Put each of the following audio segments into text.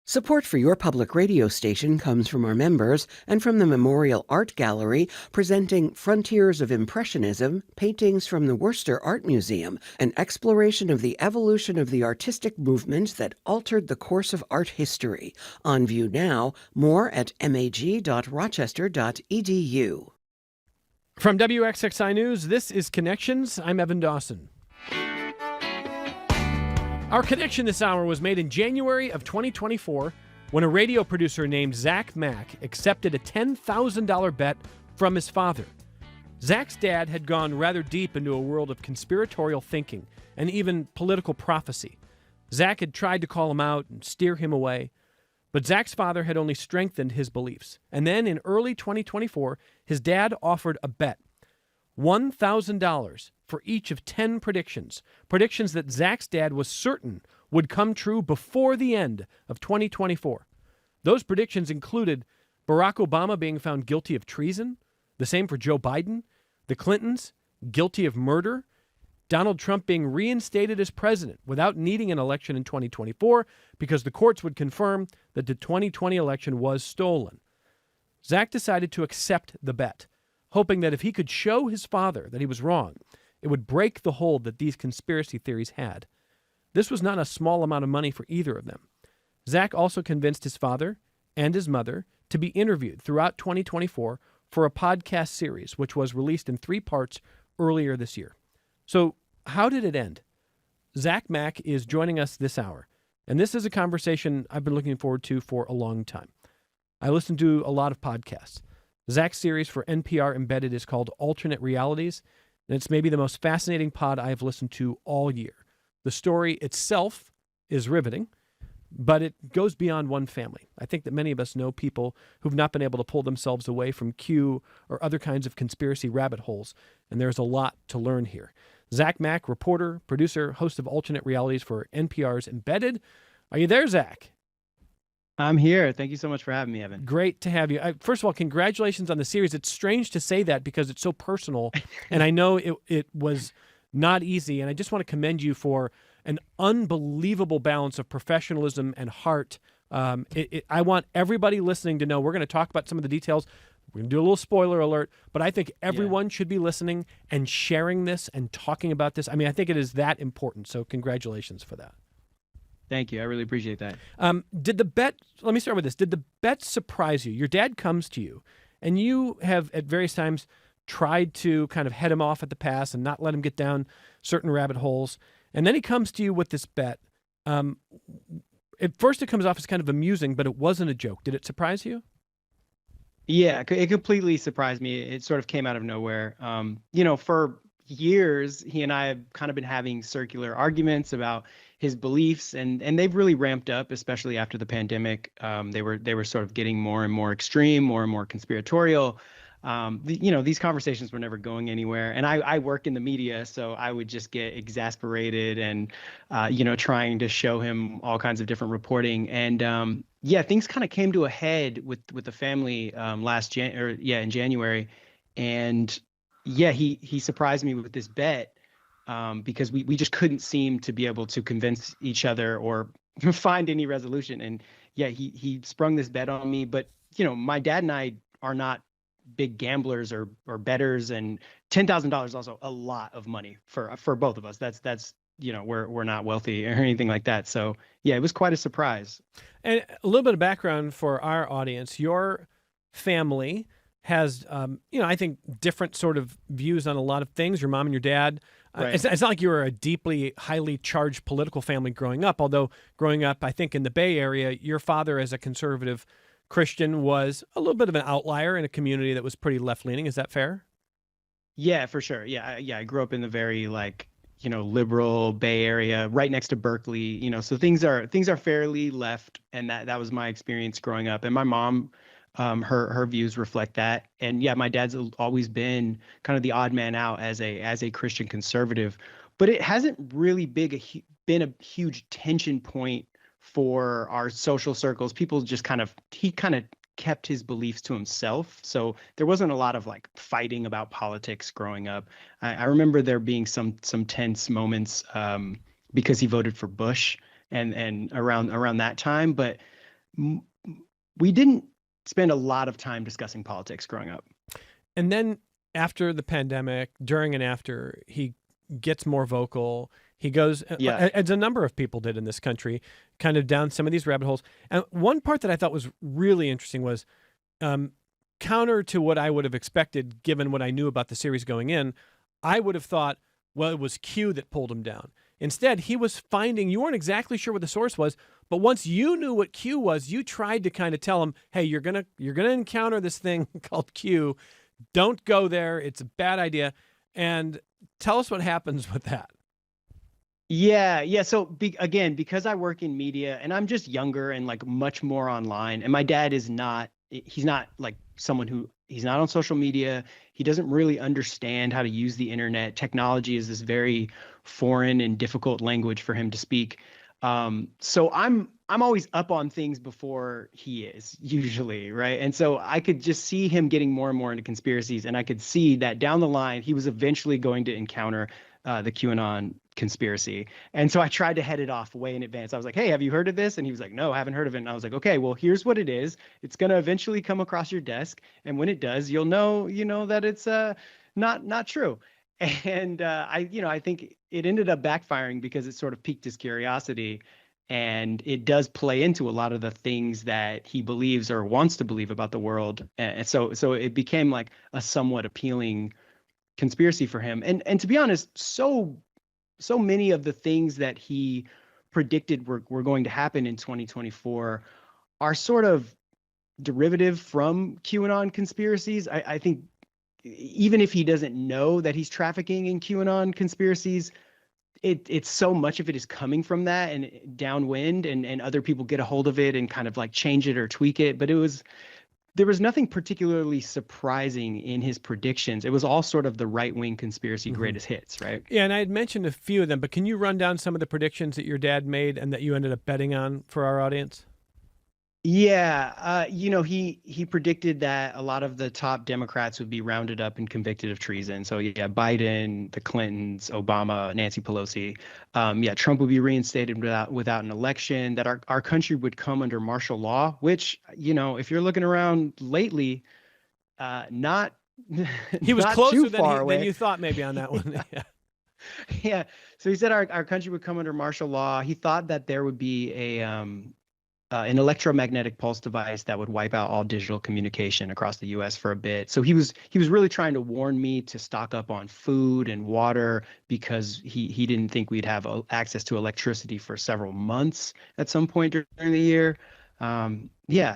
Support for your public radio station comes from our members and from the Memorial Art Gallery, presenting Frontiers of Impressionism, Paintings from the Worcester Art Museum, an exploration of the evolution of the artistic movement that altered the course of art history. On view now, more at mag.rochester.edu. From WXXI News, this is Connections. I'm Evan Dawson. Our connection this hour was made in January of 2024 when a radio producer named Zach Mack accepted a $10,000 bet from his father. Zach's dad had gone rather deep into a world of conspiratorial thinking and even political prophecy. Zach had tried to call him out and steer him away, but Zach's father had only strengthened his beliefs. And then in early 2024, his dad offered a bet, $1,000 for each of 10 predictions that Zach's dad was certain would come true before the end of 2024. Those predictions included Barack Obama being found guilty of treason, the same for Joe Biden, the Clintons guilty of murder, Donald Trump being reinstated as president without needing an election in 2024 because the courts would confirm that the 2020 election was stolen. Zach decided to accept the bet, hoping that if he could show his father that he was wrong, it would break the hold that these conspiracy theories had. This was not a small amount of money for either of them. Zach also convinced his father and his mother to be interviewed throughout 2024 for a podcast series, which was released in 3 parts earlier this year. So how did it end? Zach Mack is joining us this hour, and this is a conversation I've been looking forward to for a long time. I listen to a lot of podcasts. Zach's series for NPR Embedded is called Alternate Realities, and it's maybe the most fascinating pod I have listened to all year. The story itself is riveting, but it goes beyond one family. I think that many of us know people who've not been able to pull themselves away from Q or other kinds of conspiracy rabbit holes, and there's a lot to learn here. Zach Mack, reporter, producer, host of Alternate Realities for NPR's Embedded. Are you there, Zach? I'm here. Thank you so much for having me, Evan. Great to have you. First of all, congratulations on the series. It's strange to say that because it's so personal, and I know it was not easy, and I just want to commend you for an unbelievable balance of professionalism and heart. I want everybody listening to know we're going to talk about some of the details. We're going to do a little spoiler alert, but I think everyone should be listening and sharing this and talking about this. I mean, I think it is that important, so congratulations for that. Thank you. I really appreciate that. Did the bet, let me start with this. Did the bet surprise you? Your dad comes to you, and you have at various times tried to kind of head him off at the pass and not let him get down certain rabbit holes. And then he comes to you with this bet. At first it comes off as kind of amusing, but it wasn't a joke. Did it surprise you? Yeah, it completely surprised me. It sort of came out of nowhere. For years, he and I have kind of been having circular arguments about his beliefs, and they've really ramped up, especially after the pandemic. They were sort of getting more and more extreme, more and more conspiratorial. These conversations were never going anywhere. And I work in the media, so I would just get exasperated and, trying to show him all kinds of different reporting. And things kind of came to a head with the family in January. And he surprised me with this bet because we just couldn't seem to be able to convince each other or find any resolution. And he sprung this bet on me. But, my dad and I are not big gamblers or bettors, and $10,000 is also a lot of money for both of us. That's we're not wealthy or anything like that. So it was quite a surprise. And a little bit of background for our audience. Your family has, I think different sort of views on a lot of things. Your mom and your dad. Right. It's not like you were a deeply, highly charged political family growing up, although growing up, I think in the Bay Area, your father as a conservative Christian was a little bit of an outlier in a community that was pretty left-leaning. Is that fair? Yeah, for sure. Yeah. I grew up in the very liberal Bay Area, right next to Berkeley. So things are fairly left, and that was my experience growing up. And my mom, her views reflect that. And my dad's always been kind of the odd man out as a Christian conservative, but it hasn't really been a huge tension point for our social circles. People just he kind of kept his beliefs to himself. So there wasn't a lot of fighting about politics growing up. I remember there being some tense moments because he voted for Bush and around that time. But m- we didn't spend a lot of time discussing politics growing up. And then after the pandemic, during and after, he gets more vocal. He goes, Yeah. as a number of people did in this country, kind of down some of these rabbit holes. And one part that I thought was really interesting was counter to what I would have expected, given what I knew about the series going in. I would have thought, well, it was Q that pulled him down. Instead, he was finding, you weren't exactly sure what the source was, but once you knew what Q was, you tried to kind of tell him, hey, you're gonna encounter this thing called Q. Don't go there. It's a bad idea. And tell us what happens with that. Yeah. So again, because I work in media and I'm just younger and like much more online, and my dad is not, he's not like someone who, he's not on social media. He doesn't really understand how to use the internet. Technology is this very foreign and difficult language for him to speak. So I'm always up on things before he is usually, right? And so I could just see him getting more and more into conspiracies, and I could see that down the line he was eventually going to encounter the QAnon conspiracy. And so I tried to head it off way in advance. I was like, hey, have you heard of this? And he was like, no, I haven't heard of it. And I was like, okay, well, here's what it is. It's going to eventually come across your desk. And when it does, you'll know, that it's not true. And I think it ended up backfiring because it sort of piqued his curiosity. And it does play into a lot of the things that he believes or wants to believe about the world. And so it became like a somewhat appealing conspiracy for him. And to be honest, so many of the things that he predicted were going to happen in 2024 are sort of derivative from QAnon conspiracies. I think even if he doesn't know that he's trafficking in QAnon conspiracies, it's so much of it is coming from that and downwind, and other people get a hold of it and kind of like change it or tweak it. But there was nothing particularly surprising in his predictions. It was all sort of the right-wing conspiracy greatest hits, right? Yeah, and I had mentioned a few of them, but can you run down some of the predictions that your dad made and that you ended up betting on for our audience? Yeah, he predicted that a lot of the top Democrats would be rounded up and convicted of treason. So yeah, Biden, the Clintons, Obama, Nancy Pelosi. Trump would be reinstated without an election. That our country would come under martial law, which if you're looking around lately, not he was not closer too far away. than you thought maybe on that one. Yeah. Yeah. So he said our country would come under martial law. He thought that there would be an electromagnetic pulse device that would wipe out all digital communication across the U.S. for a bit. So he was really trying to warn me to stock up on food and water because he didn't think we'd have access to electricity for several months at some point during the year. A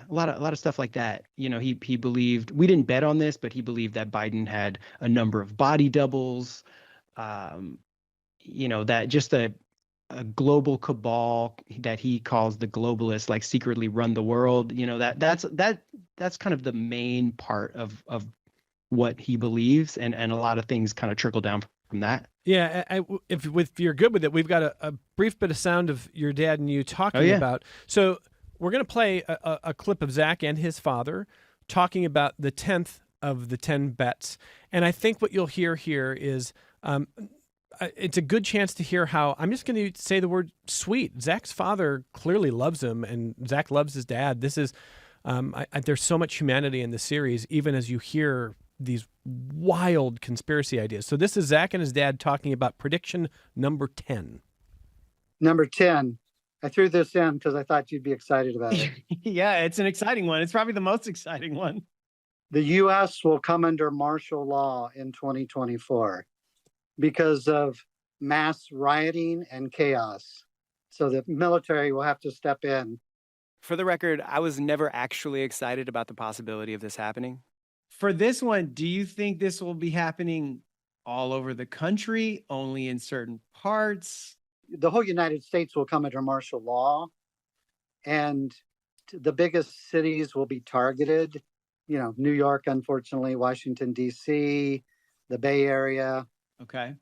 lot of stuff like that. He believed, we didn't bet on this, but he believed that Biden had a number of body doubles. That just a global cabal that he calls the globalists, like secretly run the world. That's kind of the main part of what he believes, and a lot of things kind of trickle down from that. Yeah, if you're good with it, we've got a brief bit of sound of your dad and you talking about. So we're going to play a clip of Zach and his father talking about the 10th of the 10 bets, and I think what you'll hear here is. It's a good chance to hear how, I'm just going to say the word sweet. Zach's father clearly loves him, and Zach loves his dad. This is, there's so much humanity in the series, even as you hear these wild conspiracy ideas. So this is Zach and his dad talking about prediction number 10. Number 10. I threw this in because I thought you'd be excited about it. Yeah, it's an exciting one. It's probably the most exciting one. The U.S. will come under martial law in 2024. Because of mass rioting and chaos. So the military will have to step in. For the record, I was never actually excited about the possibility of this happening. For this one, do you think this will be happening all over the country, only in certain parts? The whole United States will come under martial law, and the biggest cities will be targeted. New York, unfortunately, Washington, D.C., the Bay Area. Okay.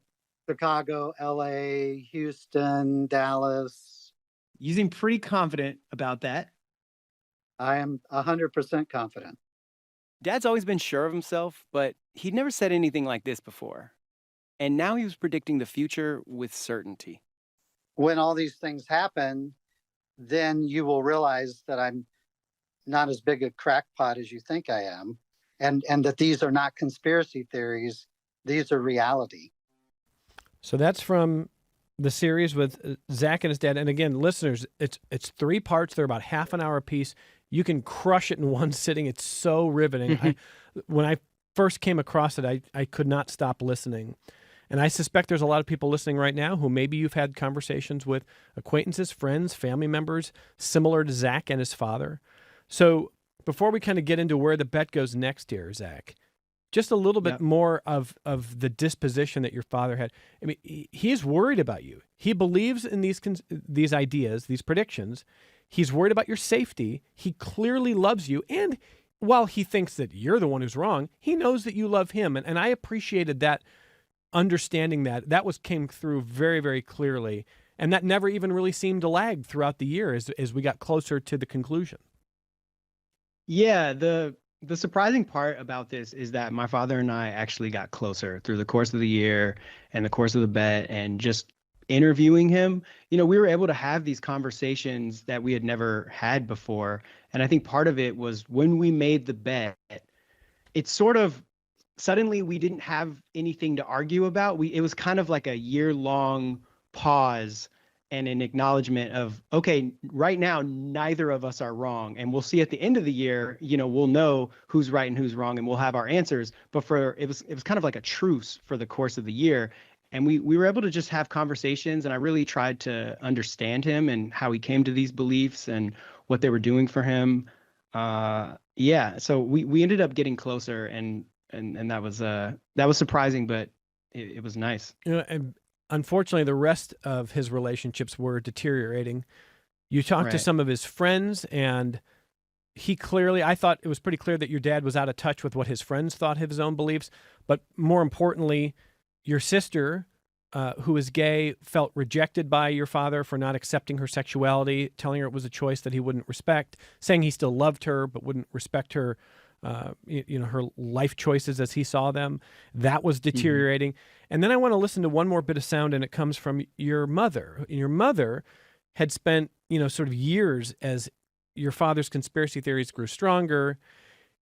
Chicago, LA, Houston, Dallas. You seem pretty confident about that. I am 100% confident. Dad's always been sure of himself, but he'd never said anything like this before. And now he was predicting the future with certainty. When all these things happen, then you will realize that I'm not as big a crackpot as you think I am, and that these are not conspiracy theories, these are reality. So that's from the series with Zach and his dad. And again, listeners, it's 3 parts. They're about half an hour apiece. You can crush it in one sitting. It's so riveting. When I first came across it, I could not stop listening. And I suspect there's a lot of people listening right now who maybe you've had conversations with acquaintances, friends, family members, similar to Zach and his father. So before we kind of get into where the bet goes next here, Zach, just a little bit more of the disposition that your father had. I mean, he's worried about you. He believes in these ideas, these predictions. He's worried about your safety. He clearly loves you. And while he thinks that you're the one who's wrong, he knows that you love him. And I appreciated that, understanding that came through very, very clearly. And that never even really seemed to lag throughout the year as we got closer to the conclusion. Yeah, the surprising part about this is that my father and I actually got closer through the course of the year and the course of the bet, and just interviewing him, we were able to have these conversations that we had never had before. And I think part of it was when we made the bet, it's sort of suddenly we didn't have anything to argue about. It was kind of like a year-long pause and an acknowledgement of, okay, right now, neither of us are wrong. And we'll see at the end of the year, we'll know who's right and who's wrong, and we'll have our answers. But it was kind of like a truce for the course of the year. And we were able to just have conversations, and I really tried to understand him and how he came to these beliefs and what they were doing for him. So we ended up getting closer, and that was surprising, but it was nice. And unfortunately, the rest of his relationships were deteriorating. You talked to some of his friends, and I thought it was pretty clear that your dad was out of touch with what his friends thought of his own beliefs. But more importantly, your sister, who is gay, felt rejected by your father for not accepting her sexuality, telling her it was a choice that he wouldn't respect, saying he still loved her but wouldn't respect her, her life choices as he saw them. That was deteriorating. And then I want to listen to one more bit of sound, and it comes from your mother. Your mother had spent, sort of years as your father's conspiracy theories grew stronger.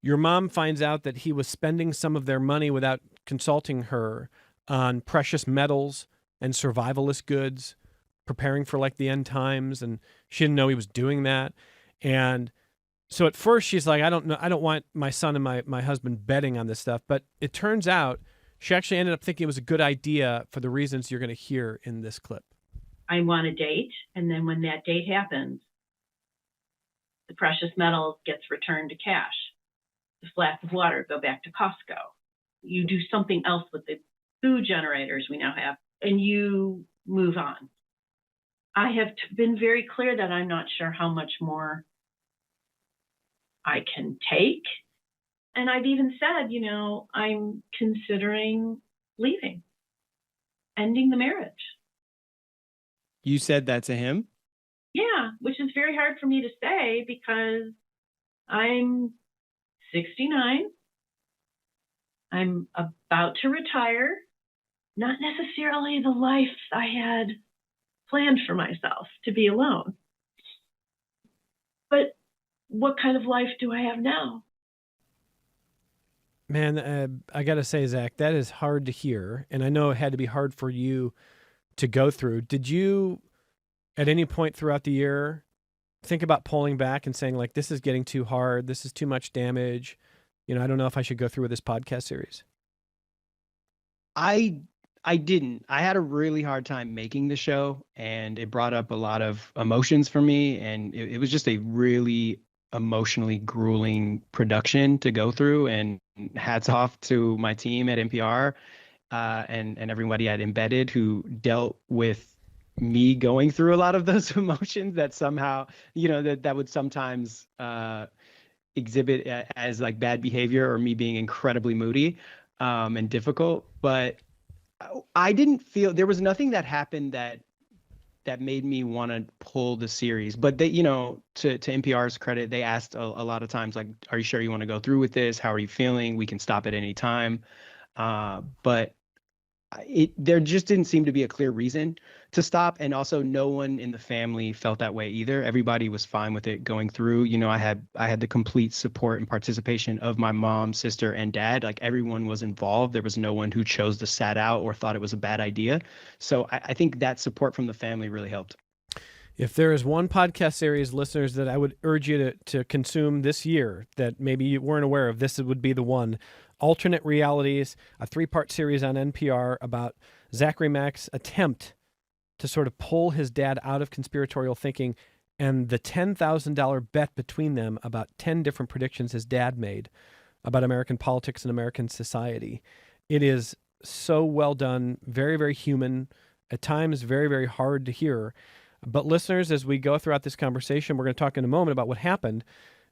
Your mom finds out that he was spending some of their money without consulting her on precious metals and survivalist goods, preparing for like the end times. And she didn't know he was doing that. And so at first she's like, I don't want my son and my husband betting on this stuff. But it turns out she actually ended up thinking it was a good idea for the reasons you're going to hear in this clip. I want a date, and then when that date happens, the precious metals gets returned to cash. The flats of water go back to Costco. You do something else with the food generators we now have, and you move on. I have been very clear that I'm not sure how much more I can take. And I've even said, I'm considering leaving, ending the marriage. You said that to him? Yeah, which is very hard for me to say because I'm 69. I'm about to retire. Not necessarily the life I had planned for myself, to be alone. But what kind of life do I have now? Man, I got to say, Zach, that is hard to hear. And I know it had to be hard for you to go through. Did you, at any point throughout the year, think about pulling back and saying, like, this is getting too hard, this is too much damage, I don't know if I should go through with this podcast series? I didn't. I had a really hard time making the show, and it brought up a lot of emotions for me, and it was just a really emotionally grueling production to go through. And hats off to my team at NPR and everybody at Embedded who dealt with me going through a lot of those emotions that somehow, that would sometimes exhibit as like bad behavior or me being incredibly moody and difficult. But I didn't feel there was nothing that happened that made me want to pull the series. But they, to NPR's credit, they asked a lot of times, like, are you sure you want to go through with this? How are you feeling? We can stop at any time. But there just didn't seem to be a clear reason to stop, and also no one in the family felt that way either. Everybody was fine with it going through. I had the complete support and participation of my mom, sister, and dad. Like, everyone was involved. There was no one who chose to sat out or thought it was a bad idea. So I think that support from the family really helped. If there is one podcast series, listeners, that I would urge you to consume this year that maybe you weren't aware of, this would be the one. Alternate Realities, a 3-part series on NPR about Zachary Mack's attempt to sort of pull his dad out of conspiratorial thinking, and the $10,000 bet between them about 10 different predictions his dad made about American politics and American society. It is so well done, very, very human, at times very, very hard to hear. But listeners, as we go throughout this conversation, we're going to talk in a moment about what happened.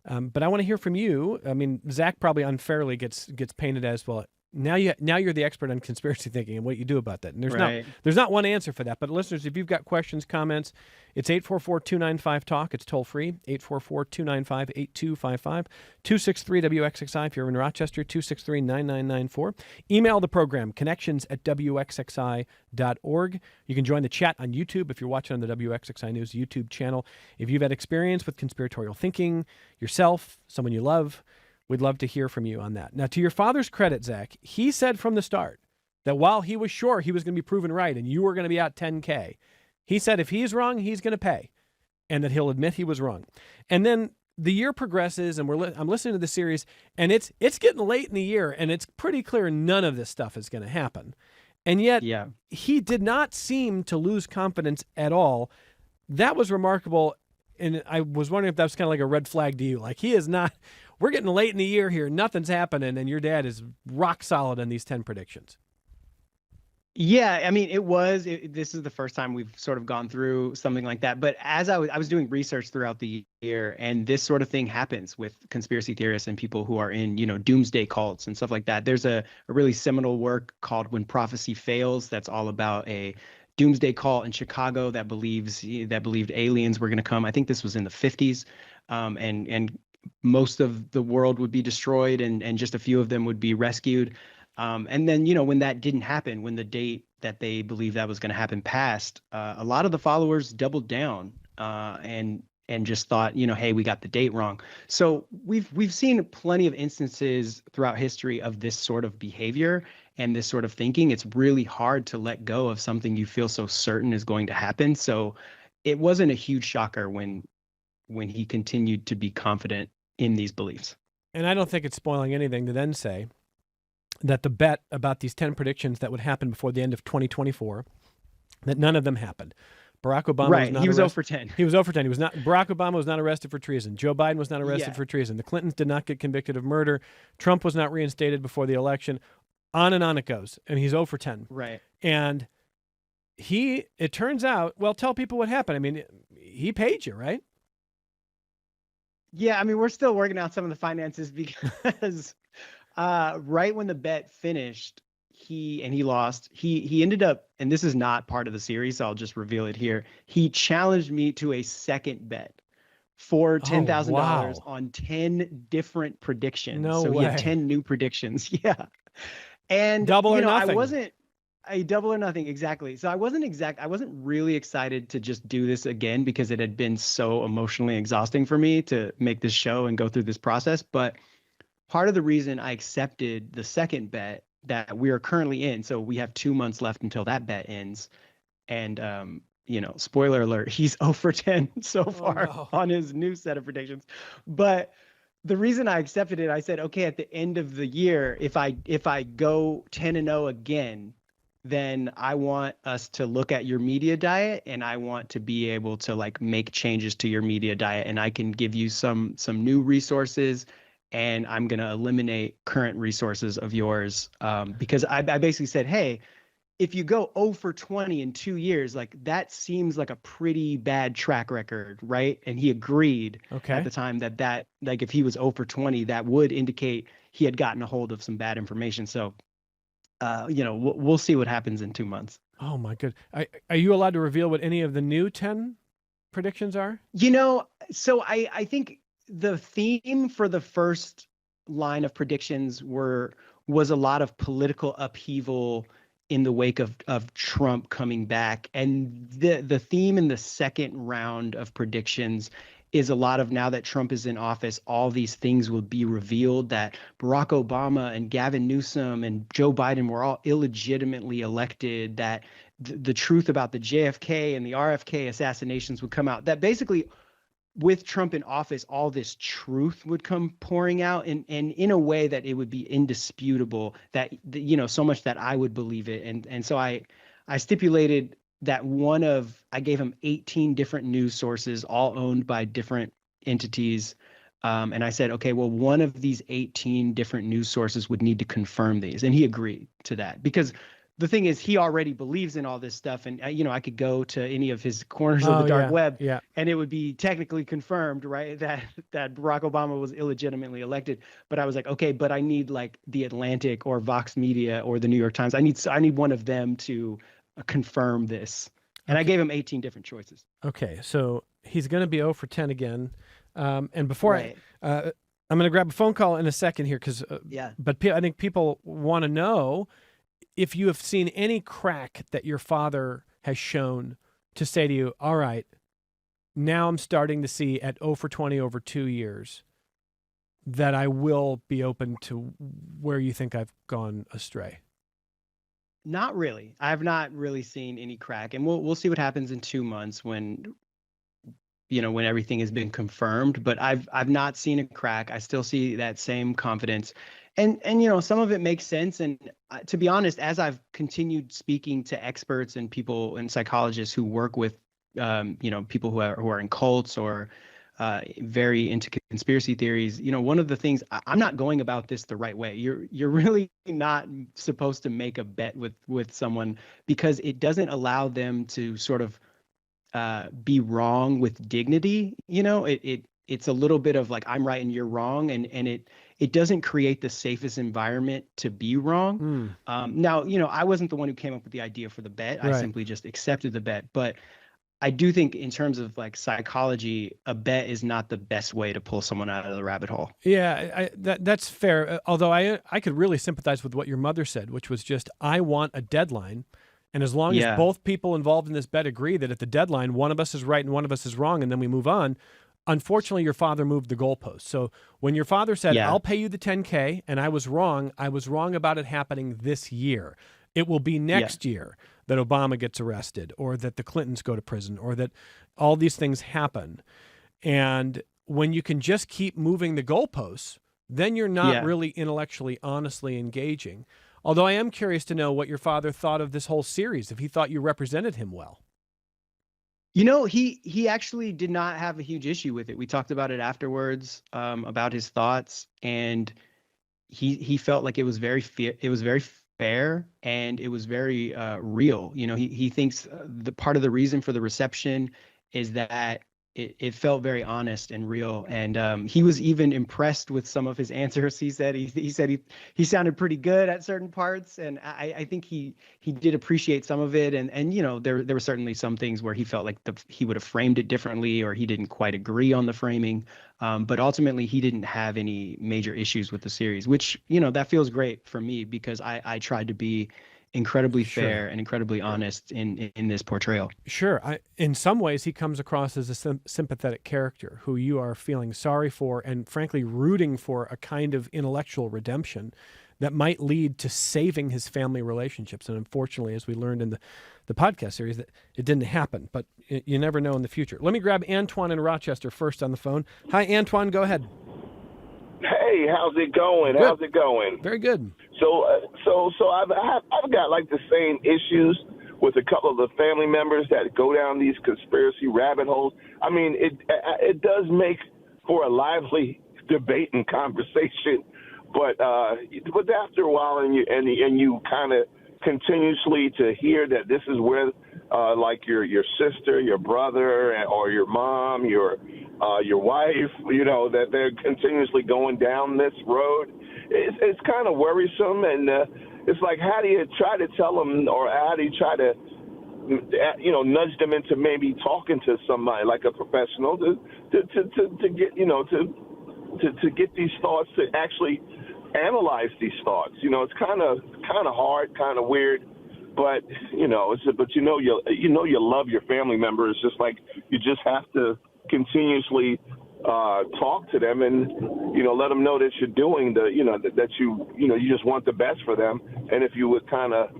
But I want to hear from you. I mean, Zach probably unfairly gets painted as, well, now you're the expert on conspiracy thinking and what you do about that. And there's not one answer for that. But listeners, if you've got questions, comments, it's 844-295-TALK. It's toll free, 844-295-8255, 263-WXXI if you're in Rochester, 263-9994. Email the program, connections@WXXI.org. You can join the chat on YouTube if you're watching on the WXXI News YouTube channel. If you've had experience with conspiratorial thinking yourself, someone you love, we'd love to hear from you on that. Now, to your father's credit, Zach, he said from the start that while he was sure he was going to be proven right and you were going to be out $10K, he said if he's wrong, he's going to pay, and that he'll admit he was wrong. And then the year progresses, and I'm listening to the series, and it's getting late in the year, and it's pretty clear none of this stuff is going to happen. And yet, he did not seem to lose confidence at all. That was remarkable, and I was wondering if that was kind of like a red flag to you. Like, he is not... We're getting late in the year here. Nothing's happening, and your dad is rock solid on these 10 predictions. Yeah, I mean, this is the first time we've sort of gone through something like that. But as I was doing research throughout the year, and this sort of thing happens with conspiracy theorists and people who are in, doomsday cults and stuff like that. There's a really seminal work called When Prophecy Fails that's all about a doomsday cult in Chicago that believed aliens were going to come. I think this was in the 50s, and most of the world would be destroyed, and just a few of them would be rescued. And then, when that didn't happen, when the date that they believed that was going to happen passed, a lot of the followers doubled down and just thought, hey, we got the date wrong. So we've seen plenty of instances throughout history of this sort of behavior and this sort of thinking. It's really hard to let go of something you feel so certain is going to happen. So it wasn't a huge shocker when he continued to be confident in these beliefs. And I don't think it's spoiling anything to then say that the bet about these 10 predictions that would happen before the end of 2024, that none of them happened. Barack Obama was not he was arrested. 0 for 10. He was 0 for 10. Barack Obama was not arrested for treason. Joe Biden was not arrested for treason. The Clintons did not get convicted of murder. Trump was not reinstated before the election. On and on it goes. And he's 0 for 10. Right. And it turns out, well, tell people what happened. I mean, he paid you, right? Yeah, I mean, we're still working out some of the finances because right when the bet finished, he lost. He ended up, and this is not part of the series, so I'll just reveal it here. He challenged me to a second bet for $10,000 on 10 different predictions. No so way. He had 10 new predictions. Yeah. And double or nothing. I wasn't a double or nothing, exactly. So I wasn't really excited to just do this again because it had been so emotionally exhausting for me to make this show and go through this process. But part of the reason I accepted the second bet that we are currently in, so we have 2 months left until that bet ends. And, spoiler alert, he's 0 for 10 so far on his new set of predictions. But the reason I accepted it, I said, okay, at the end of the year, if I go 10-0 again, then I want us to look at your media diet, and I want to be able to make changes to your media diet, and I can give you some new resources, and I'm going to eliminate current resources of yours, because I basically said, hey, if you go 0 for 20 in 2 years, that seems like a pretty bad track record, right? And he agreed at the time that if he was 0 for 20, that would indicate he had gotten a hold of some bad information. So we'll see what happens in 2 months. Oh my good. Are you allowed to reveal what any of the new 10 predictions are? So I think the theme for the first line of predictions was a lot of political upheaval in the wake of Trump coming back. And the theme in the second round of predictions is a lot of, now that Trump is in office, all these things will be revealed, that Barack Obama and Gavin Newsom and Joe Biden were all illegitimately elected, that the truth about the JFK and the RFK assassinations would come out, that basically with Trump in office, all this truth would come pouring out, and in a way that it would be indisputable, that, you know, so much that I would believe it. And so I stipulated that I gave him 18 different news sources, all owned by different entities. And I said, okay, well, one of these 18 different news sources would need to confirm these. And he agreed to that, because the thing is, he already believes in all this stuff. And, you know, I could go to any of his corners of the dark web, and it would be technically confirmed, right, that Barack Obama was illegitimately elected. But I was like, okay, but I need like the Atlantic or Vox Media or the New York Times. I need one of them to confirm this. And I gave him 18 different choices. Okay, so he's going to be 0 for 10 again. And before Right. I'm going to grab a phone call in a second here, because but I think people want to know if you have seen any crack that your father has shown to say to you, all right, now I'm starting to see at 0 for 20 over 2 years that I will be open to where you think I've gone astray. Not really. I've not really seen any crack, and we'll see what happens in 2 months when, you know, when everything has been confirmed. But I've not seen a crack. I still see that same confidence, and you know, some of it makes sense. And to be honest, as I've continued speaking to experts and people and psychologists who work with, you know, people who are in cults or very into conspiracy theories, you know, one of the things, I'm not going about this the right way. You're really not supposed to make a bet with someone, because it doesn't allow them to sort of be wrong with dignity. You know, it's a little bit of like, I'm right and you're wrong, and it doesn't create the safest environment to be wrong. Now, you know, I wasn't the one who came up with the idea for the bet. I simply just accepted the bet. But I do think in terms of like psychology, a bet is not the best way to pull someone out of the rabbit hole. Yeah, that's fair. Although I could really sympathize with what your mother said, which was just, I want a deadline. And as long as both people involved in this bet agree that at the deadline, one of us is right and one of us is wrong, and then we move on. Unfortunately, your father moved the goalpost. So when your father said, I'll pay you the $10K, and I was wrong about it happening this year. It will be next year that Obama gets arrested, or that the Clintons go to prison, or that all these things happen. And when you can just keep moving the goalposts, then you're not really intellectually, honestly engaging. Although I am curious to know what your father thought of this whole series, if he thought you represented him well. You know, he actually did not have a huge issue with it. We talked about it afterwards, about his thoughts, and he felt like it was very fair, and it was very real. You know, he thinks the part of the reason for the reception is that it felt very honest and real. And he was even impressed with some of his answers. He said he sounded pretty good at certain parts, and I think he did appreciate some of it. And you know, there were certainly some things where he felt like he would have framed it differently, or he didn't quite agree on the framing. But ultimately, he didn't have any major issues with the series, which, you know, that feels great for me, because I tried to be incredibly fair and incredibly honest in this portrayal. Sure. In some ways, he comes across as a sympathetic character who you are feeling sorry for, and frankly rooting for a kind of intellectual redemption that might lead to saving his family relationships. And unfortunately, as we learned in the podcast series, that it didn't happen, but you never know in the future. Let me grab Antoine in Rochester first on the phone. Hi, Antoine, go ahead. Hey, how's it going? Good. How's it going? Very good. So I've got like the same issues with a couple of the family members that go down these conspiracy rabbit holes. I mean, it does make for a lively debate and conversation, but after a while, and you kind of continuously to hear that this is where like your sister, your brother, or your mom, your wife, you know, that they're continuously going down this road. It's kind of worrisome, and it's like, how do you try to tell them, or how do you try to, you know, nudge them into maybe talking to somebody like a professional to get, you know, to get these thoughts, to actually analyze these thoughts. You know, it's kind of hard, kind of weird. but you love your family member. It's just like you just have to continuously talk to them and let them know that you're doing that you just want the best for them. And if you would kind of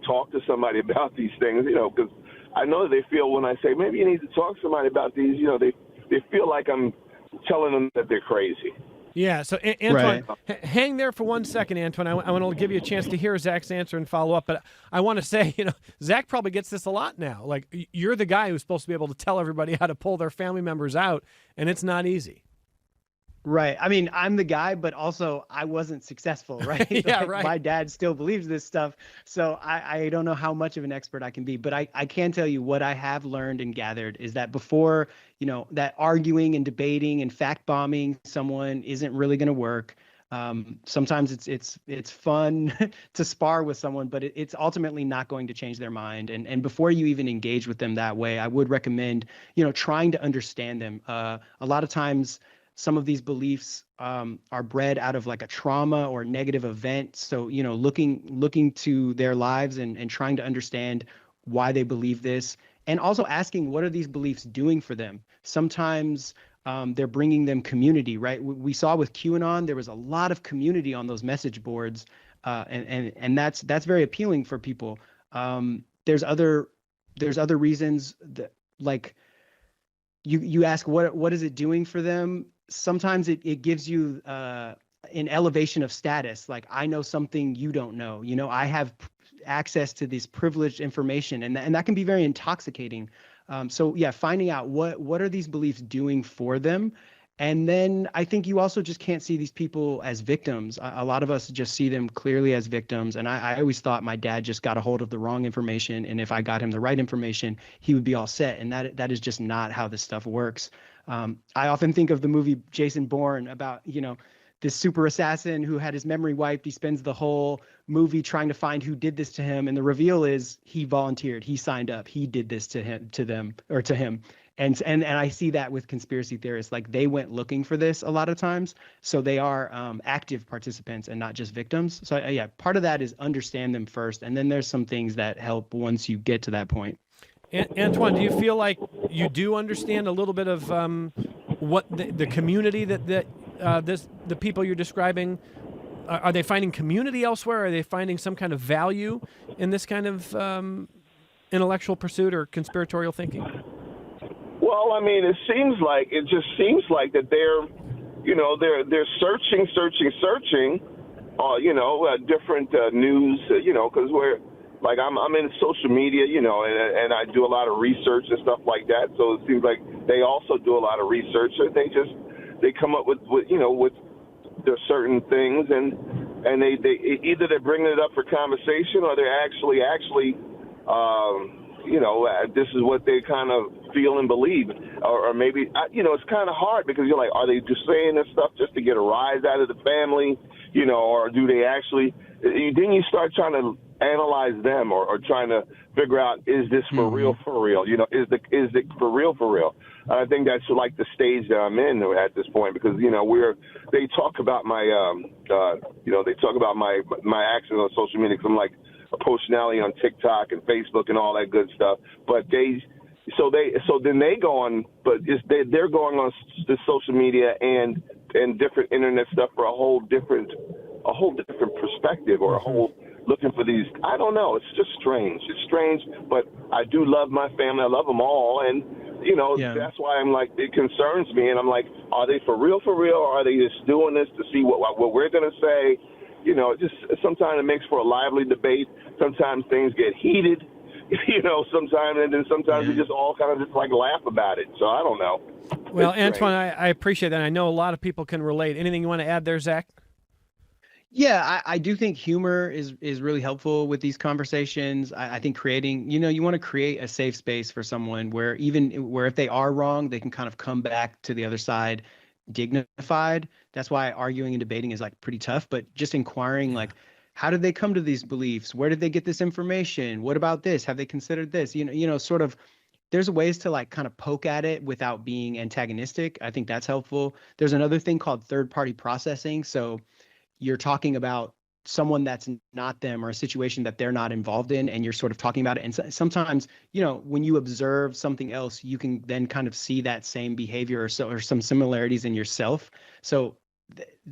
talk to somebody about these things, because I know they feel when I say maybe you need to talk to somebody about these, they feel like I'm telling them that they're crazy. Yeah, so Antoine, hang there for 1 second, Antoine. I want to give you a chance to hear Zach's answer and follow up, but I want to say, Zach probably gets this a lot now. Like, you're the guy who's supposed to be able to tell everybody how to pull their family members out, and it's not easy. Right. I mean, I'm the guy, but also I wasn't successful, right? Yeah, right. My dad still believes this stuff. So I don't know how much of an expert I can be, but I can tell you what I have learned and gathered is that before, that arguing and debating and fact bombing someone isn't really going to work. Sometimes it's fun to spar with someone, but it's ultimately not going to change their mind. And before you even engage with them that way, I would recommend, trying to understand them. A lot of times, some of these beliefs are bred out of like a trauma or negative event. So, looking to their lives and trying to understand why they believe this, and also asking, what are these beliefs doing for them? Sometimes they're bringing them community, right? We saw with QAnon, there was a lot of community on those message boards, and that's very appealing for people. There's other reasons that, like, you ask, what is it doing for them? Sometimes it gives you an elevation of status. Like, I know something you don't know. I have access to this privileged information, and that can be very intoxicating. So yeah, finding out what are these beliefs doing for them. And then I think you also just can't see these people as victims. A lot of us just see them clearly as victims. And I always thought my dad just got a hold of the wrong information, and if I got him the right information, he would be all set. And that is just not how this stuff works. I often think of the movie Jason Bourne about, this super assassin who had his memory wiped. He spends the whole movie trying to find who did this to him. And the reveal is he volunteered. He signed up. He did this to him. And I see that with conspiracy theorists. Like, they went looking for this a lot of times. So they are active participants and not just victims. So yeah, part of that is understand them first. And then there's some things that help once you get to that point. Antoine, do you feel like you do understand a little bit of what the community that the people you're describing, are they finding community elsewhere? Are they finding some kind of value in this kind of intellectual pursuit or conspiratorial thinking? Well, I mean, it just seems like that they're searching, different news, because we're like, I'm in social media, and I do a lot of research and stuff like that. So it seems like they also do a lot of research. So they come up with their certain things, and they either they're bringing it up for conversation, or they're actually this is what they kind of feel and believe, or maybe it's kind of hard, because you're like, are they just saying this stuff just to get a rise out of the family, or do they actually? Then you start trying to analyze them, or trying to figure out, is this for real? Is it for real? I think that's like the stage that I'm in at this point, because they talk about my my actions on social media, because I'm like a personality on TikTok and Facebook and all that good stuff. But then they go on, but they're going on the social media and different internet stuff for a whole different perspective, or a whole looking for these. I don't know. It's just strange. It's strange, but I do love my family. I love them all, and that's why I'm like, it concerns me, and I'm like, are they for real, or are they just doing this to see what we're gonna say? Just sometimes it makes for a lively debate. Sometimes things get heated, sometimes, and then sometimes we just all kind of just like laugh about it. So I don't know. Well, Antoine, I appreciate that. I know a lot of people can relate. Anything you want to add there, Zach? Yeah, I do think humor is really helpful with these conversations. I think creating, you want to create a safe space for someone where if they are wrong, they can kind of come back to the other side dignified. That's why arguing and debating is like pretty tough, but just inquiring, like, how did they come to these beliefs? Where did they get this information? What about this? Have they considered this? Sort of, there's ways to like kind of poke at it without being antagonistic. I think that's helpful. There's another thing called third-party processing. So you're talking about someone that's not them or a situation that they're not involved in, and you're sort of talking about it. And sometimes, when you observe something else, you can then kind of see that same behavior or some similarities in yourself. So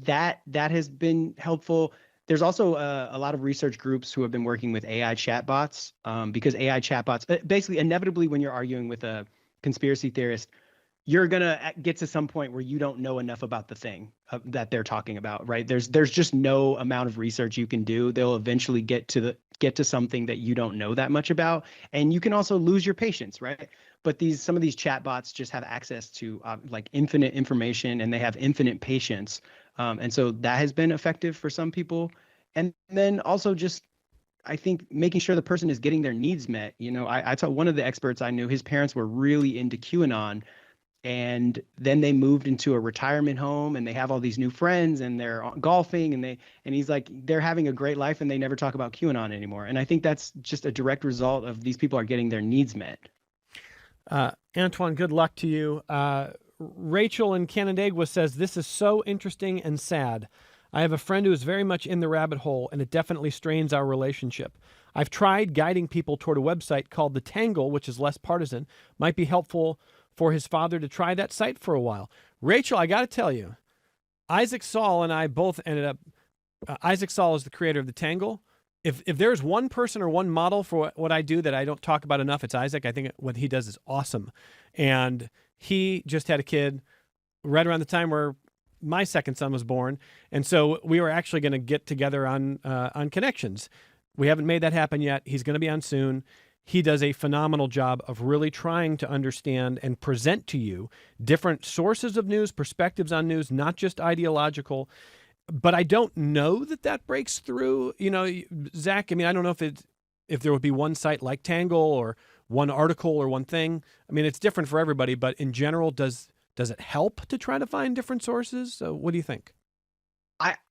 that has been helpful. There's also a lot of research groups who have been working with AI chatbots, because AI chatbots, basically, inevitably, when you're arguing with a conspiracy theorist, you're gonna get to some point where you don't know enough about the thing that they're talking about, right? There's just no amount of research you can do. They'll eventually get to something that you don't know that much about, and you can also lose your patience, right? But some of these chatbots just have access to like infinite information, and they have infinite patience, and so that has been effective for some people. And then also just, I think, making sure the person is getting their needs met. I told one of the experts I knew, his parents were really into QAnon. And then they moved into a retirement home, and they have all these new friends, and they're golfing, and he's like, they're having a great life, and they never talk about QAnon anymore. And I think that's just a direct result of these people are getting their needs met. Antoine, good luck to you. Rachel in Canandaigua says, this is so interesting and sad. I have a friend who is very much in the rabbit hole, and it definitely strains our relationship. I've tried guiding people toward a website called The Tangle, which is less partisan, might be helpful for his father to try that site for a while. Rachel, I got to tell you, Isaac Saul and I both ended up, Isaac Saul is the creator of The Tangle. If there's one person or one model for what I do that I don't talk about enough, it's Isaac. I think what he does is awesome. And he just had a kid right around the time where my second son was born. And so we were actually going to get together on Connections. We haven't made that happen yet. He's going to be on soon. He does a phenomenal job of really trying to understand and present to you different sources of news, perspectives on news, not just ideological. But I don't know that breaks through. Zach, I mean, I don't know if there would be one site like Tangle or one article or one thing. I mean, it's different for everybody, but in general, does it help to try to find different sources? So what do you think?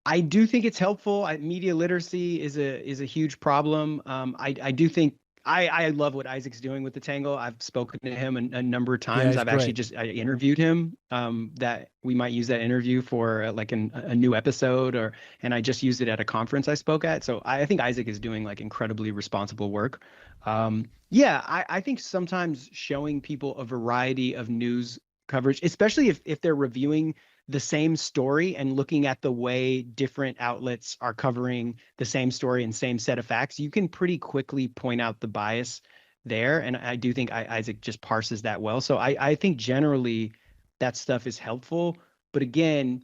I do think it's helpful. Media literacy is a huge problem. I do think I love what Isaac's doing with The Tangle. I've spoken to him a number of times. Yeah, I've actually I interviewed him, that we might use that interview for like a new episode, and I just used it at a conference I spoke at. So I think Isaac is doing like incredibly responsible work. I think sometimes showing people a variety of news coverage, especially if they're reviewing the same story and looking at the way different outlets are covering the same story and same set of facts, you can pretty quickly point out the bias there. And I do think Isaac just parses that well. So I think generally that stuff is helpful. But again,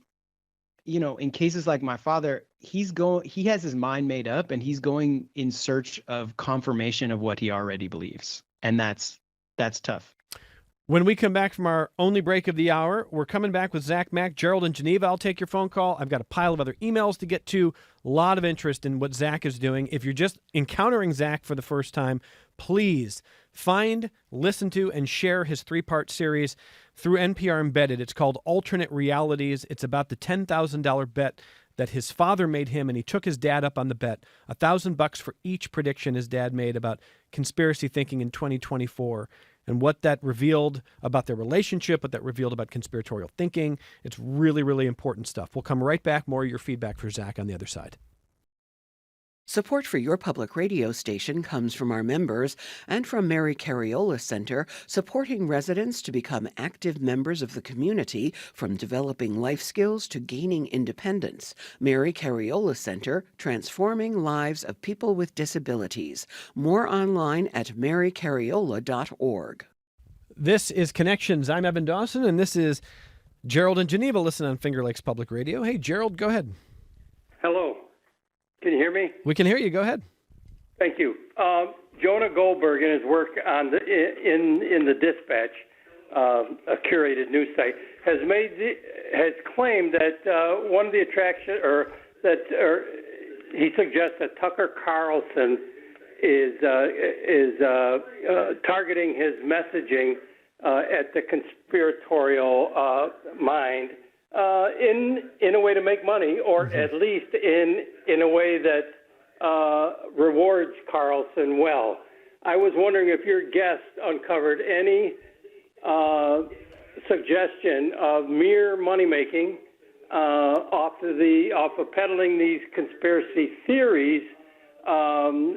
in cases like my father, he has his mind made up, and he's going in search of confirmation of what he already believes. And that's tough. When we come back from our only break of the hour, we're coming back with Zach Mack, Gerald in Geneva. I'll take your phone call. I've got a pile of other emails to get to. A lot of interest in what Zach is doing. If you're just encountering Zach for the first time, please find, listen to, and share his 3-part series through NPR Embedded. It's called Alternate Realities. It's about the $10,000 bet that his father made him, and he took his dad up on the bet. $1,000 for each prediction his dad made about conspiracy thinking in 2024. And what that revealed about their relationship, what that revealed about conspiratorial thinking. It's really, really important stuff. We'll come right back. More of your feedback for Zach on the other side. Support for your public radio station comes from our members and from Mary Cariola Center, supporting residents to become active members of the community, from developing life skills to gaining independence. Mary Cariola Center, transforming lives of people with disabilities. More online at marycariola.org. This is Connections. I'm Evan Dawson, and this is Gerald in Geneva. Listen on Finger Lakes Public Radio. Hey, Gerald, go ahead. Hello. Can you hear me? We can hear you. Go ahead. Thank you. Jonah Goldberg, in his work on in the Dispatch, a curated news site, has claimed that one of the attractions, he suggests that Tucker Carlson is targeting his messaging at the conspiratorial mind. In a way to make money, or at least in a way that rewards Carlson well. I was wondering if your guest uncovered any suggestion of mere money making off of peddling these conspiracy theories, or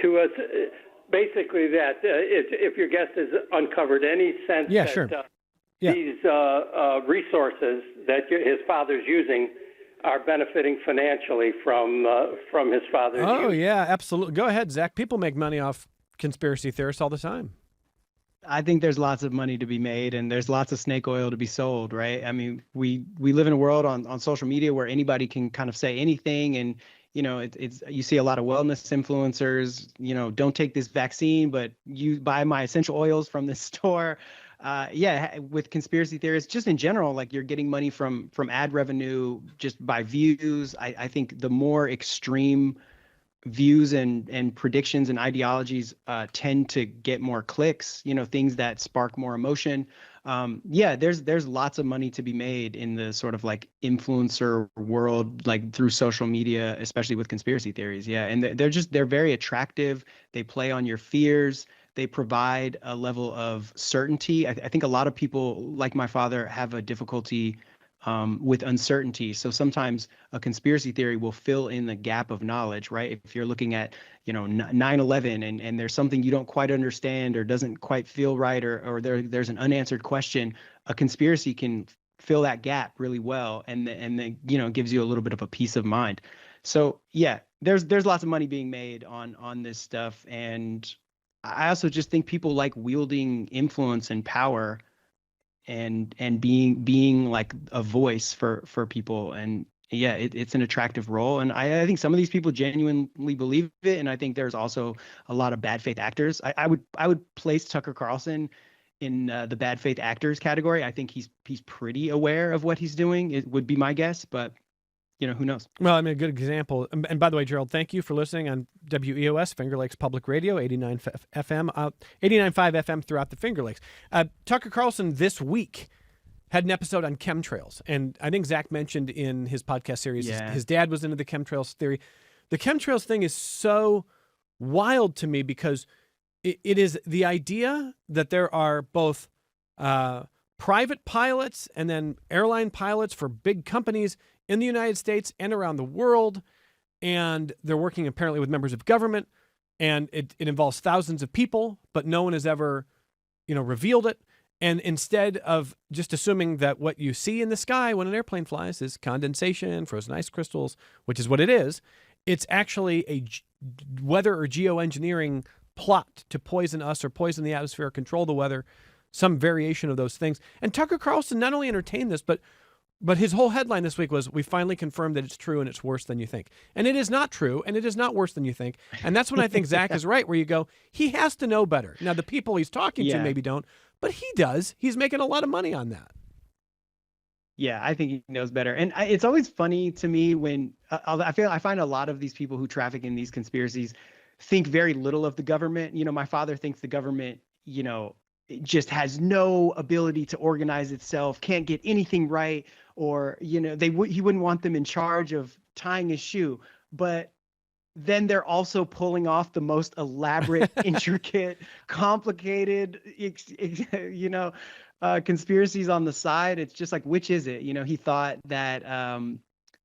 to us, basically that if your guest has uncovered any sense Yeah, that sure. Yeah. these resources that his father's using are benefiting financially from his father's Oh, use. yeah, absolutely. Go ahead, Zach. People make money off conspiracy theorists all the time. I think there's lots of money to be made and there's lots of snake oil to be sold, right? I mean, we live in a world on social media where anybody can kind of say anything, and it's you see a lot of wellness influencers, don't take this vaccine, but you buy my essential oils from this store. With conspiracy theorists, just in general, like you're getting money from ad revenue just by views. I think the more extreme views and predictions and ideologies tend to get more clicks, things that spark more emotion. There's lots of money to be made in the sort of like influencer world, like through social media, especially with conspiracy theories. Yeah. And they're very attractive. They play on your fears. They provide a level of certainty. I think a lot of people, like my father, have a difficulty with uncertainty. So sometimes a conspiracy theory will fill in the gap of knowledge, right? If you're looking at, 9/11 and there's something you don't quite understand or doesn't quite feel right, or there's an unanswered question, a conspiracy can fill that gap really well, and then gives you a little bit of a peace of mind. So yeah, there's lots of money being made on this stuff, and I also just think people like wielding influence and power and being like a voice for people. And yeah, it's an attractive role. And I think some of these people genuinely believe it. And I think there's also a lot of bad faith actors. I would place Tucker Carlson in the bad faith actors category. I think he's pretty aware of what he's doing. It would be my guess, but who knows? Well, I mean, a good example. And by the way, Gerald, thank you for listening on WEOS, Finger Lakes Public Radio, 89.5 FM throughout the Finger Lakes. Tucker Carlson this week had an episode on chemtrails. And I think Zach mentioned in his podcast series, his dad was into the chemtrails theory. The chemtrails thing is so wild to me because it is the idea that there are both private pilots and then airline pilots for big companies in the United States and around the world, and they're working apparently with members of government, and it involves thousands of people, but no one has ever, revealed it. And instead of just assuming that what you see in the sky when an airplane flies is condensation, frozen ice crystals, which is what it is, it's actually a weather or geoengineering plot to poison us or poison the atmosphere or control the weather, some variation of those things. And Tucker Carlson not only entertained this, but his whole headline this week was, "We finally confirmed that it's true and it's worse than you think." And it is not true and it is not worse than you think. And that's when I think Zach is right, where you go, he has to know better. Now, the people he's talking to maybe don't, but he does. He's making a lot of money on that. Yeah, I think he knows better. And it's always funny to me when I find a lot of these people who traffic in these conspiracies think very little of the government. My father thinks the government, it just has no ability to organize itself, can't get anything right, or he wouldn't want them in charge of tying his shoe. But then they're also pulling off the most elaborate, intricate, complicated, conspiracies on the side. It's just like, which is it? He thought that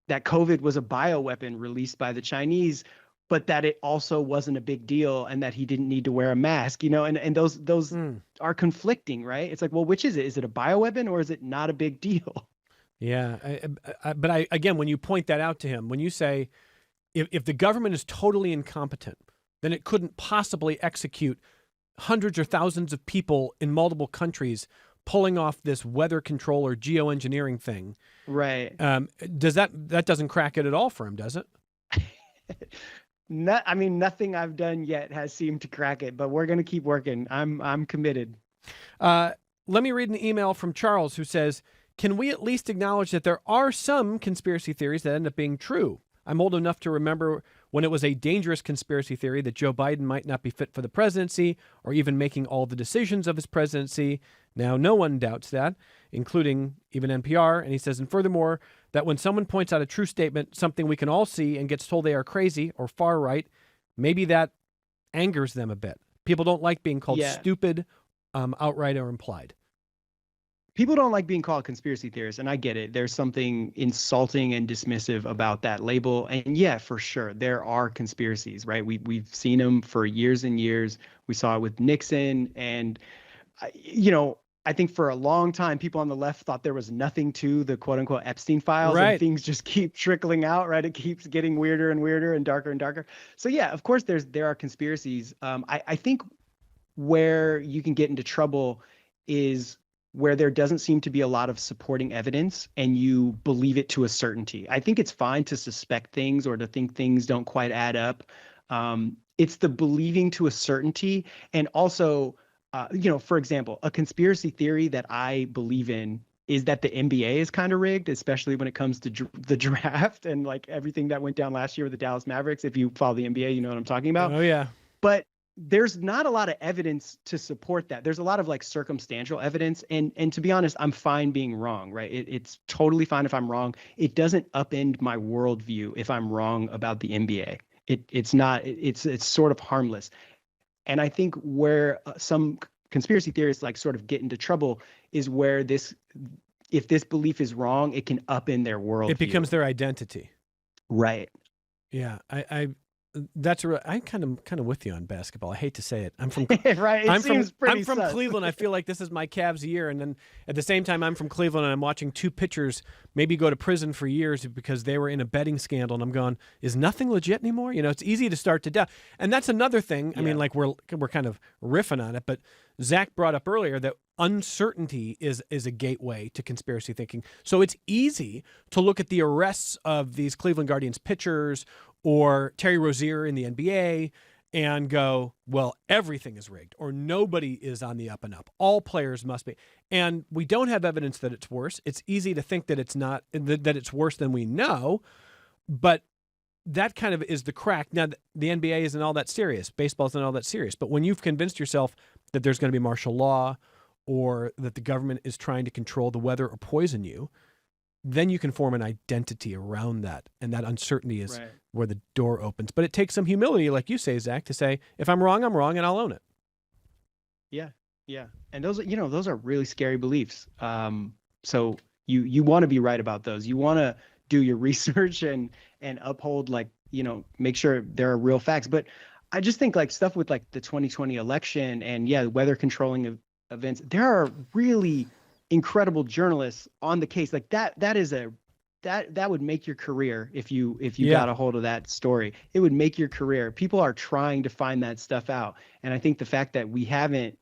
that COVID was a bioweapon released by the Chinese, but that it also wasn't a big deal and that he didn't need to wear a mask, and those are conflicting, right? It's like, well, which is it? Is it a bioweapon or is it not a big deal? Yeah. But again, when you point that out to him, when you say, if the government is totally incompetent, then it couldn't possibly execute hundreds or thousands of people in multiple countries pulling off this weather control or geoengineering thing. Right. Does that doesn't crack it at all for him, does it? Nothing I've done yet has seemed to crack it, but we're going to keep working. I'm committed. Let me read an email from Charles who says, "Can we at least acknowledge that there are some conspiracy theories that end up being true? I'm old enough to remember when it was a dangerous conspiracy theory that Joe Biden might not be fit for the presidency or even making all the decisions of his presidency. Now, no one doubts that, including even NPR." And he says, "And furthermore, that when someone points out a true statement, something we can all see, and gets told they are crazy or far right, maybe that angers them a bit. People don't like being called stupid, outright or implied." people don't like being called conspiracy theorists, and I get it. There's something insulting and dismissive about that label. And yeah, for sure, there are conspiracies, right? We've seen them for years and years. We saw it with Nixon, and I think for a long time, people on the left thought there was nothing to the quote unquote Epstein files, Right. and things just keep trickling out, right? It keeps getting weirder and weirder and darker and darker. So yeah, of course, there are conspiracies. I think where you can get into trouble is where there doesn't seem to be a lot of supporting evidence and you believe it to a certainty. I think it's fine to suspect things or to think things don't quite add up. It's the believing to a certainty. And also, for example, a conspiracy theory that I believe in is that the NBA is kind of rigged, especially when it comes to the draft and like everything that went down last year with the Dallas Mavericks. If you follow the NBA, you know what I'm talking about. Oh, yeah. But there's not a lot of evidence to support that. There's a lot of like circumstantial evidence. And to be honest, I'm fine being wrong, right? It's totally fine if I'm wrong. It doesn't upend my worldview if I'm wrong about the NBA. It's sort of harmless. And I think where some conspiracy theorists like sort of get into trouble is where if this belief is wrong, it can upend their worldview. It becomes their identity. Right. Yeah, I'm kind of with you on basketball. I hate to say it. I'm from right. I'm from sus. Cleveland. I feel like this is my Cavs year, and then at the same time, I'm from Cleveland, and I'm watching two pitchers maybe go to prison for years because they were in a betting scandal, and I'm going, is nothing legit anymore? It's easy to start to doubt, and that's another thing. I mean, like we're kind of riffing on it, but Zach brought up earlier that uncertainty is a gateway to conspiracy thinking. So it's easy to look at the arrests of these Cleveland Guardians pitchers or Terry Rozier in the NBA and go, well, everything is rigged or nobody is on the up and up. All players must be. And we don't have evidence that it's worse. It's easy to think that it's not, that it's worse than we know, but that kind of is the crack. Now, the NBA isn't all that serious. Baseball isn't all that serious. But when you've convinced yourself that there's going to be martial law or that the government is trying to control the weather or poison you, then you can form an identity around that. And that uncertainty is where the door opens. But it takes some humility, like you say, Zach, to say, if I'm wrong, and I'll own it. Yeah. Yeah. And those are really scary beliefs. So you want to be right about those. You want to do your research and uphold, make sure there are real facts. But I just think like stuff with like the 2020 election and weather controlling events, there are really incredible journalists on the case. Like that would make your career if you got a hold of that story. It would make your career. People are trying to find that stuff out. And I think the fact that we haven't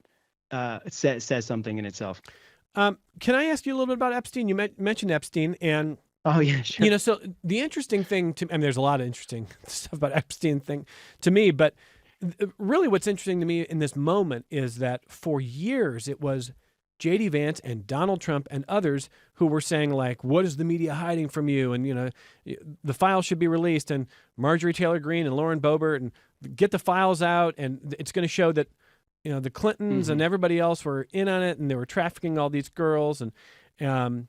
says something in itself. Can I ask you a little bit about Epstein? You mentioned Epstein, and oh yeah, sure. So the interesting thing there's a lot of interesting stuff about Epstein thing to me, but really what's interesting to me in this moment is that for years it was J.D. Vance and Donald Trump and others who were saying like, what is the media hiding from you? And, the files should be released, and Marjorie Taylor Greene and Lauren Boebert, and get the files out. And it's going to show that, the Clintons and everybody else were in on it, and they were trafficking all these girls. And then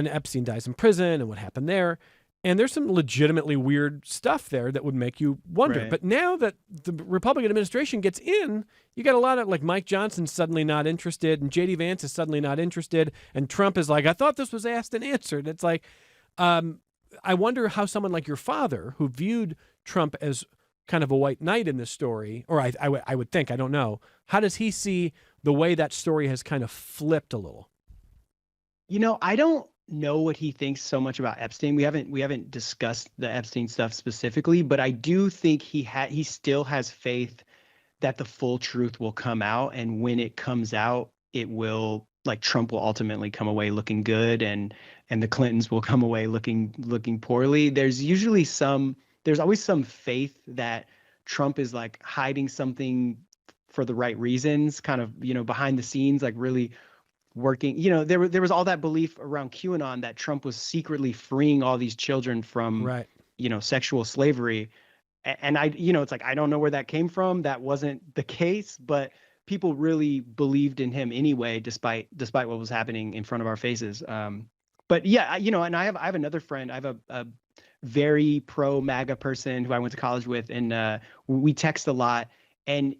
Epstein dies in prison, and what happened there. And there's some legitimately weird stuff there that would make you wonder. Right. But now that the Republican administration gets in, you got a lot of like Mike Johnson's suddenly not interested, and J.D. Vance is suddenly not interested, and Trump is like, I thought this was asked and answered. It's like, I wonder how someone like your father, who viewed Trump as kind of a white knight in this story, or I would think, I don't know, how does he see the way that story has kind of flipped a little? I don't know what he thinks so much about Epstein. We haven't discussed the Epstein stuff specifically, but I do think he still has faith that the full truth will come out, and when it comes out, it will, like, Trump will ultimately come away looking good, and the Clintons will come away looking poorly. There's always some faith that Trump is like hiding something for the right reasons, kind of, behind the scenes, like really working. There was all that belief around QAnon that Trump was secretly freeing all these children from sexual slavery. And it's like, I don't know where that came from. That wasn't the case, but people really believed in him anyway, despite what was happening in front of our faces. But yeah, and I have another friend. I have a very pro MAGA person who I went to college with, and we text a lot, and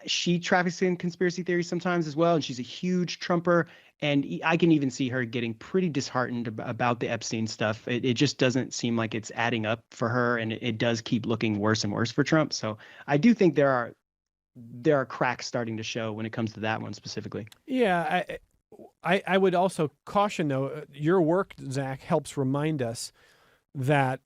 she traffics in conspiracy theories sometimes as well. And she's a huge Trumper. And I can even see her getting pretty disheartened about the Epstein stuff. It just doesn't seem like it's adding up for her, and it does keep looking worse and worse for Trump. So I do think there are cracks starting to show when it comes to that one specifically. Yeah, I would also caution, though, your work, Zach, helps remind us that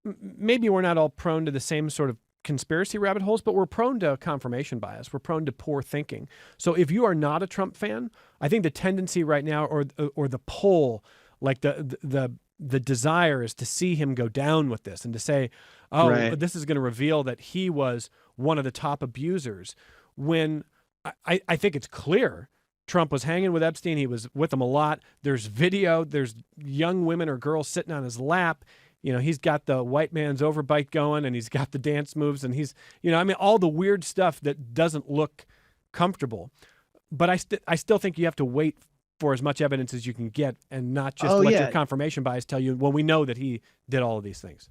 maybe we're not all prone to the same sort of conspiracy rabbit holes, but we're prone to confirmation bias. We're prone to poor thinking. So if you are not a Trump fan, I think the tendency right now, or the pull, like the desire, is to see him go down with this and to say, oh, Right. this is going to reveal that he was one of the top abusers. When I think it's clear Trump was hanging with Epstein. He was with him a lot. There's video. There's young women or girls sitting on his lap. You know, he's got the white man's overbite going, and he's got the dance moves, and he's, you know, I mean, all the weird stuff that doesn't look comfortable. But I still think you have to wait for as much evidence as you can get, and not just let your confirmation bias tell you, well, we know that he did all of these things.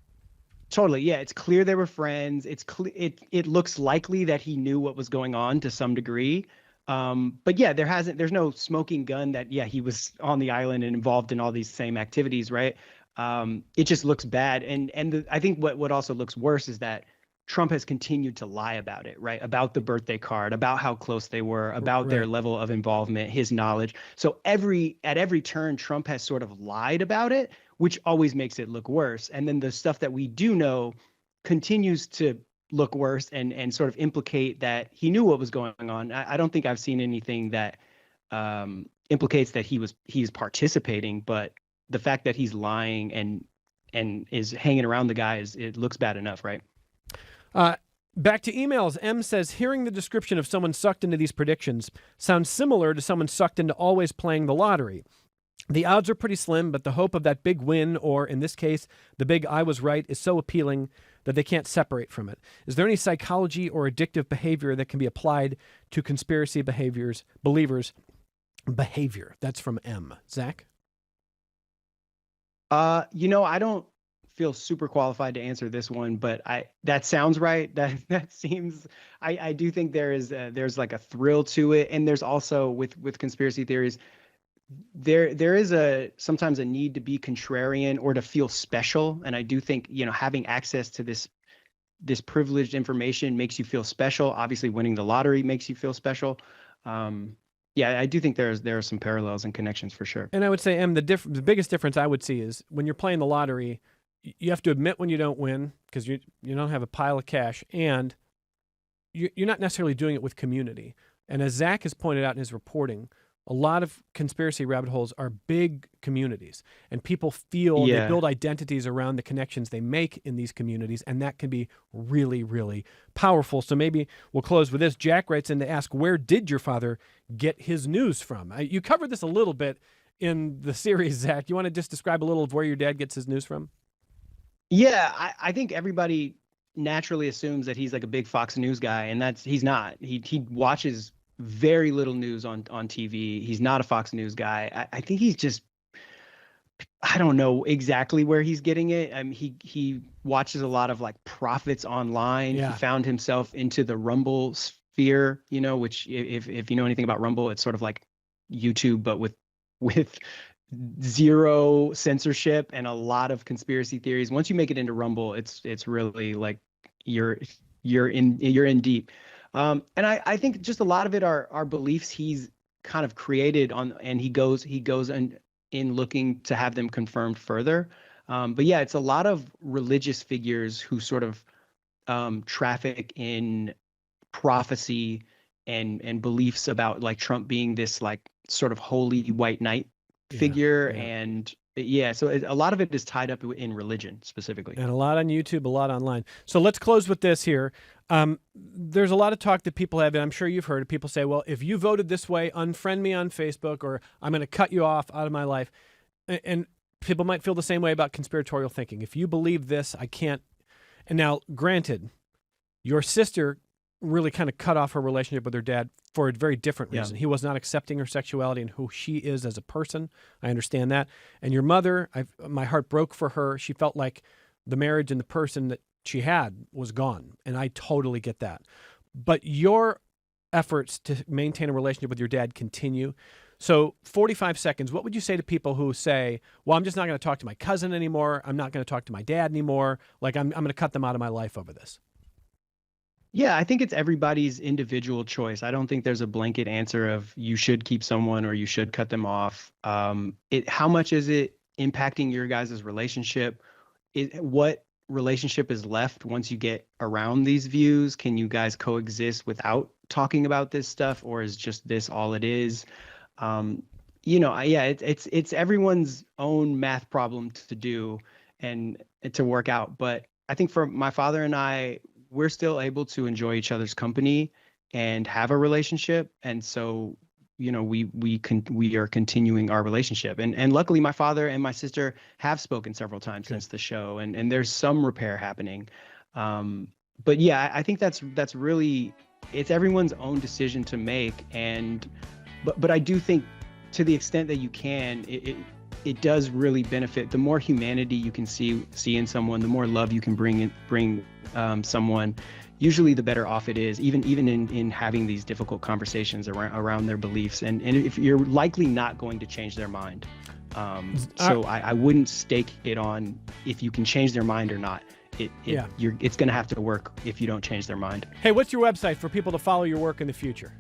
Totally. Yeah, it's clear they were friends. It looks likely that he knew what was going on to some degree. But yeah, there's no smoking gun that, yeah, he was on the island and involved in all these same activities, right? It just looks bad. And I think what also looks worse is that Trump has continued to lie about it, right? About the birthday card, about how close they were, about their level of involvement, his knowledge. So at every turn, Trump has sort of lied about it, which always makes it look worse. And then the stuff that we do know continues to look worse and sort of implicate that he knew what was going on. I don't think I've seen anything that implicates that he's participating, but the fact that he's lying and is hanging around the guy it looks bad enough, right? Back to emails. M says, hearing the description of someone sucked into these predictions sounds similar to someone sucked into always playing the lottery. The odds are pretty slim, but the hope of that big win, or in this case, the big I was right, is so appealing that they can't separate from it. Is there any psychology or addictive behavior that can be applied to conspiracy believers' behavior? That's from M. Zach? I don't feel super qualified to answer this one, but that sounds right. That seems, I do think there's like a thrill to it. And there's also with conspiracy theories, there is sometimes a need to be contrarian or to feel special. And I do think, having access to this privileged information makes you feel special. Obviously winning the lottery makes you feel special. Yeah, I do think there are some parallels and connections for sure. And I would say, the biggest difference I would see is when you're playing the lottery, you have to admit when you don't win because you don't have a pile of cash, and you're not necessarily doing it with community. And as Zach has pointed out in his reporting, a lot of conspiracy rabbit holes are big communities, and people feel they build identities around the connections they make in these communities, and that can be really, really powerful. So maybe we'll close with this. Jack writes in to ask, where did your father get his news from? You covered this a little bit in the series, Zach. You want to just describe a little of where your dad gets his news from? Yeah, I think everybody naturally assumes that he's like a big Fox News guy, and he's not. He watches very little news on TV. He's not a Fox News guy. I think he's just, I don't know exactly where he's getting it. He watches a lot of like prophets online. Yeah. He found himself into the Rumble sphere, which if you know anything about Rumble, it's sort of like YouTube, but with zero censorship and a lot of conspiracy theories. Once you make it into Rumble, it's really like you're in deep. And I think just a lot of it are beliefs he's kind of created and he goes in looking to have them confirmed further. But yeah, it's a lot of religious figures who sort of traffic in prophecy and beliefs about like Trump being this like sort of holy white knight figure. Yeah. And so a lot of it is tied up in religion specifically. And a lot on YouTube, a lot online. So let's close with this here. There's a lot of talk that people have, and I'm sure you've heard it. People say, well, if you voted this way, unfriend me on Facebook, or I'm going to cut you off out of my life. And people might feel the same way about conspiratorial thinking. If you believe this, I can't. And now, granted, your sister really kind of cut off her relationship with her dad for a very different reason. He was not accepting her sexuality and who she is as a person. I understand that. And your mother, my heart broke for her. She felt like the marriage and the person that she had was gone. And I totally get that. But your efforts to maintain a relationship with your dad continue. So 45 seconds, what would you say to people who say, well, I'm just not going to talk to my cousin anymore. I'm not going to talk to my dad anymore. Like I'm going to cut them out of my life over this. Yeah, I think it's everybody's individual choice. I don't think there's a blanket answer of you should keep someone or you should cut them off. How much is it impacting your guys' relationship? What relationship is left once you get around these views? Can you guys coexist without talking about this stuff, or is just this all it is? It's everyone's own math problem to do and to work out. But I think for my father and I, we're still able to enjoy each other's company and have a relationship. And so, we are continuing our relationship. And luckily my father and my sister have spoken several times since the show, and there's some repair happening. But yeah, I think that's really, it's everyone's own decision to make. But I do think, to the extent that you can, it does really benefit. The more humanity you can see in someone, the more love you can bring someone, usually the better off it is, even in having these difficult conversations around their beliefs. And if you're likely not going to change their mind. I wouldn't stake it on if you can change their mind or not. It's going to have to work if you don't change their mind. Hey, what's your website for people to follow your work in the future?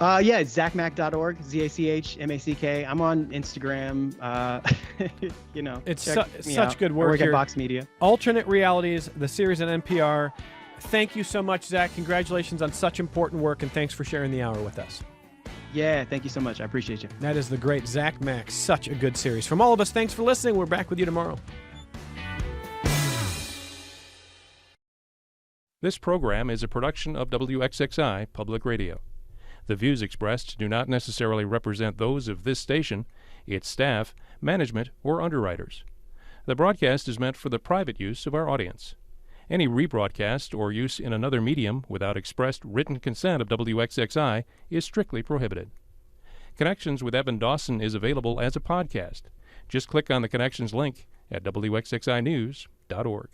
It's zachmack.org, ZACHMACK. I'm on Instagram. It's such out. good I work work here. at Vox Media. Alternate Realities, the series on NPR. Thank you so much, Zach. Congratulations on such important work, and thanks for sharing the hour with us. Yeah, thank you so much. I appreciate you. That is the great Zach Mack. Such a good series. From all of us, thanks for listening. We're back with you tomorrow. This program is a production of WXXI Public Radio. The views expressed do not necessarily represent those of this station, its staff, management, or underwriters. The broadcast is meant for the private use of our audience. Any rebroadcast or use in another medium without expressed written consent of WXXI is strictly prohibited. Connections with Evan Dawson is available as a podcast. Just click on the Connections link at WXXInews.org.